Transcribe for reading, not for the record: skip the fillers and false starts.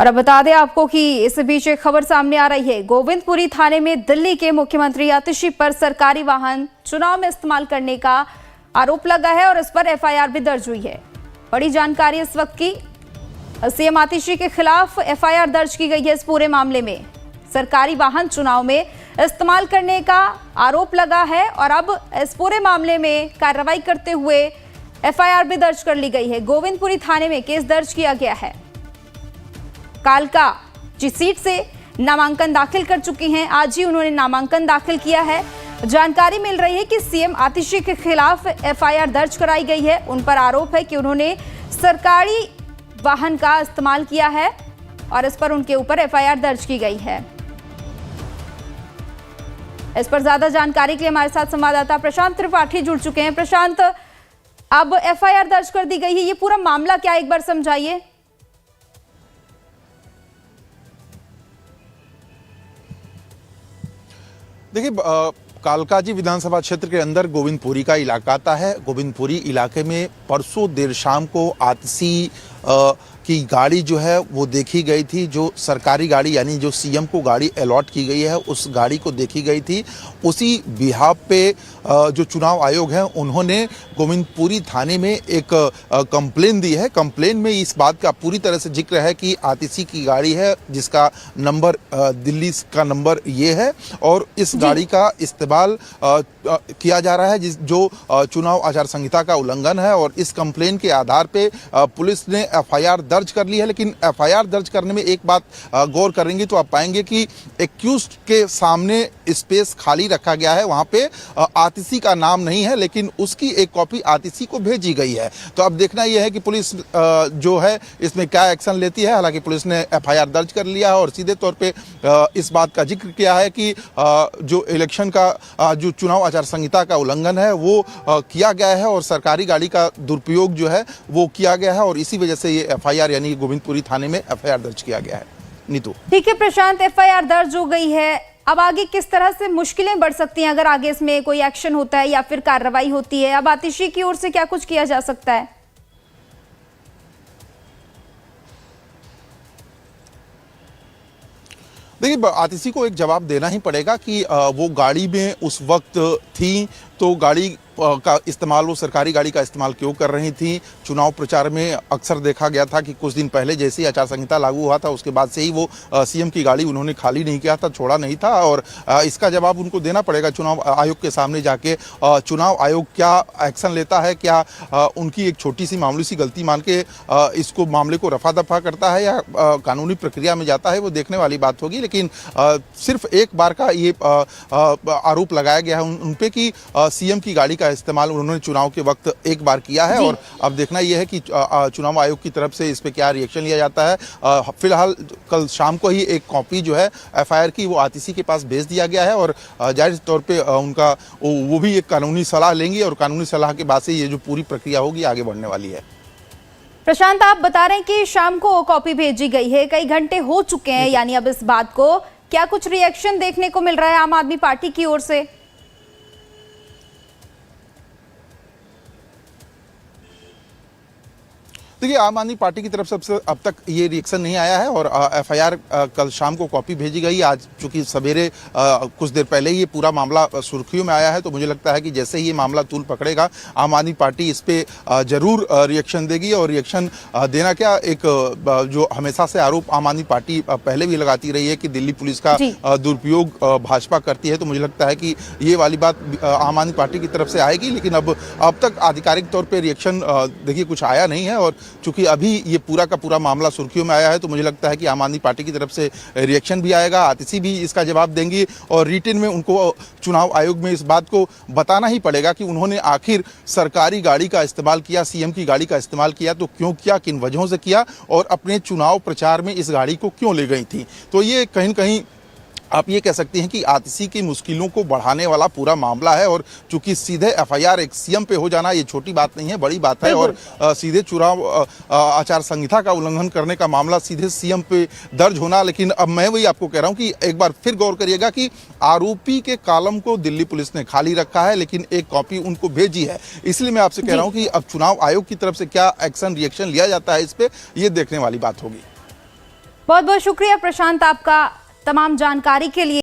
और अब बता दें आपको कि इस बीच एक खबर सामने आ रही है। गोविंदपुरी थाने में दिल्ली के मुख्यमंत्री आतिशी पर सरकारी वाहन चुनाव में इस्तेमाल करने का आरोप लगा है और इस पर एफआईआर भी दर्ज हुई है। बड़ी जानकारी इस वक्त की, सीएम आतिशी के खिलाफ एफआईआर दर्ज की गई है। इस पूरे मामले में सरकारी वाहन चुनाव में इस्तेमाल करने का आरोप लगा है और अब इस पूरे मामले में कार्रवाई करते हुए एफआईआर भी दर्ज कर ली गई है। गोविंदपुरी थाने में केस दर्ज किया गया है। कालका जिस सीट से नामांकन दाखिल कर चुकी हैं, आज ही उन्होंने नामांकन दाखिल किया है। जानकारी मिल रही है कि सीएम आतिशी के खिलाफ एफआईआर दर्ज कराई गई है। उन पर आरोप है कि उन्होंने सरकारी वाहन का इस्तेमाल किया है और इस पर उनके ऊपर एफआईआर दर्ज की गई है। इस पर ज्यादा जानकारी के लिए हमारे साथ संवाददाता प्रशांत त्रिपाठी जुड़ चुके हैं। प्रशांत, अब एफआईआर दर्ज कर दी गई है, ये पूरा मामला क्या, एक बार समझाइए। देखिए, कालकाजी विधानसभा क्षेत्र के अंदर गोविंदपुरी का इलाका आता है। गोविंदपुरी इलाके में परसों देर शाम को आतिशी की गाड़ी जो है वो देखी गई थी। जो सरकारी गाड़ी यानी जो सीएम को गाड़ी अलॉट की गई है उस गाड़ी को देखी गई थी। उसी बिहाफ पे जो चुनाव आयोग है उन्होंने गोविंदपुरी थाने में एक कंप्लेन दी है। कंप्लेन में इस बात का पूरी तरह से जिक्र है कि आतिशी की गाड़ी है जिसका नंबर दिल्ली का नंबर ये है और इस गाड़ी का इस्तेमाल किया जा रहा है जो चुनाव आचार संहिता का उल्लंघन है। और इस कंप्लेन के आधार पे पुलिस ने एफआईआर दर्ज कर ली है। लेकिन एफआईआर दर्ज करने में एक बात गौर करेंगे तो आप पाएंगे कि एक्यूज्ड के सामने स्पेस खाली रखा गया है। वहां पे आतिशी का नाम नहीं है लेकिन उसकी एक कॉपी आतिशी को भेजी गई है। तो अब देखना यह है कि पुलिस जो है इसमें क्या एक्शन लेती है। हालांकि पुलिस ने एफआईआर दर्ज कर लिया है और सीधे तौर पे इस बात का जिक्र किया है कि जो इलेक्शन का जो चुनाव आचार संहिता का उल्लंघन है वो किया गया है और सरकारी गाड़ी का दुरुपयोग जो है वो किया गया है और इसी वजह से ये एफआईआर यानी गोविंदपुरी थाने में एफआईआर दर्ज किया गया है। नीतू, ठीक है प्रशांत, एफआईआर दर्ज हो गई है। अब आगे किस तरह से मुश्किलें बढ़ सकती हैं अगर आगे इसमें कोई एक्शन होता है या फिर कार्रवाई होती है? अब आतिशी की ओर से क्या कुछ किया जा सकता है? देखिए, आतिशी को एक जवाब देना ही पड़ेगा कि वो गाड़ी में उस वक्त थी तो गाड़ी का इस्तेमाल, वो सरकारी गाड़ी का इस्तेमाल क्यों कर रही थी। चुनाव प्रचार में अक्सर देखा गया था कि कुछ दिन पहले जैसे ही आचार संहिता लागू हुआ था उसके बाद से ही वो सीएम की गाड़ी उन्होंने खाली नहीं किया था, छोड़ा नहीं था और इसका जवाब उनको देना पड़ेगा चुनाव आयोग के सामने जाके। चुनाव आयोग क्या एक्शन लेता है, क्या उनकी एक छोटी सी मामूली सी गलती मान के इसको मामले को रफा दफा करता है या कानूनी प्रक्रिया में जाता है, वो देखने वाली बात होगी। लेकिन सिर्फ एक बार का ये आरोप लगाया गया है उन पे कि सीएम की गाड़ी का इस्तेमाल उन्होंने चुनाव के वक्त एक बार किया है और अब देखना यह है कि चुनाव आयोग की तरफ से इस पे क्या रिएक्शन लिया जाता है। फिलहाल कल शाम को ही एक कॉपी जो है एफआईआर की वो आतिशी के पास भेज दिया गया है और जाहिर तौर पे उनका वो भी एक कानूनी सलाह लेंगे और कानूनी सलाह के बाद से ये जो पूरी प्रक्रिया होगी आगे बढ़ने वाली है। प्रशांत, आप बता रहे हैं कि शाम को कॉपी भेजी गई है, कई घंटे हो चुके हैं, यानी अब इस बात को क्या कुछ रिएक्शन देखने को मिल रहा है आम आदमी पार्टी की ओर से? देखिए, आम आदमी पार्टी की तरफ से अब तक ये रिएक्शन नहीं आया है और एफआईआर कल शाम को कॉपी भेजी गई। आज चूंकि सवेरे कुछ देर पहले ही ये पूरा मामला सुर्खियों में आया है तो मुझे लगता है कि जैसे ही ये मामला तूल पकड़ेगा आम आदमी पार्टी इस पे जरूर रिएक्शन देगी। और रिएक्शन देना क्या, एक जो हमेशा से आरोप आम आदमी पार्टी पहले भी लगाती रही है कि दिल्ली पुलिस का दुरुपयोग भाजपा करती है, तो मुझे लगता है कि ये वाली बात आम आदमी पार्टी की तरफ से आएगी। लेकिन अब तक आधिकारिक तौर पर रिएक्शन देखिए कुछ आया नहीं है और चूंकि अभी ये पूरा का पूरा मामला सुर्खियों में आया है तो मुझे लगता है कि आम आदमी पार्टी की तरफ से रिएक्शन भी आएगा। आतिशी भी इसका जवाब देंगी और रिटेन में उनको चुनाव आयोग में इस बात को बताना ही पड़ेगा कि उन्होंने आखिर सरकारी गाड़ी का इस्तेमाल किया, सीएम की गाड़ी का इस्तेमाल किया तो क्यों किया, किन वजहों से किया और अपने चुनाव प्रचार में इस गाड़ी को क्यों ले गई थी। तो ये कहीं न कहीं आप ये कह सकते हैं कि आतिशी की मुश्किलों को बढ़ाने वाला पूरा मामला है। और चूंकि सीधे एफआईआर एक सीएम पे हो जाना ये छोटी बात नहीं है, बड़ी बात है। और सीधे चुनाव आचार संहिता का उल्लंघन करने का मामला सीधे सीएम पे दर्ज होना। लेकिन अब मैं वही आपको कह रहा हूं कि एक बार फिर गौर करिएगा कि आरोपी के कॉलम को दिल्ली पुलिस ने खाली रखा है लेकिन एक कॉपी उनको भेजी है। इसलिए मैं आपसे कह रहा हूं कि अब चुनाव आयोग की तरफ से क्या एक्शन रिएक्शन लिया जाता है इस पे, ये देखने वाली बात होगी। बहुत बहुत शुक्रिया प्रशांत आपका तमाम जानकारी के लिए।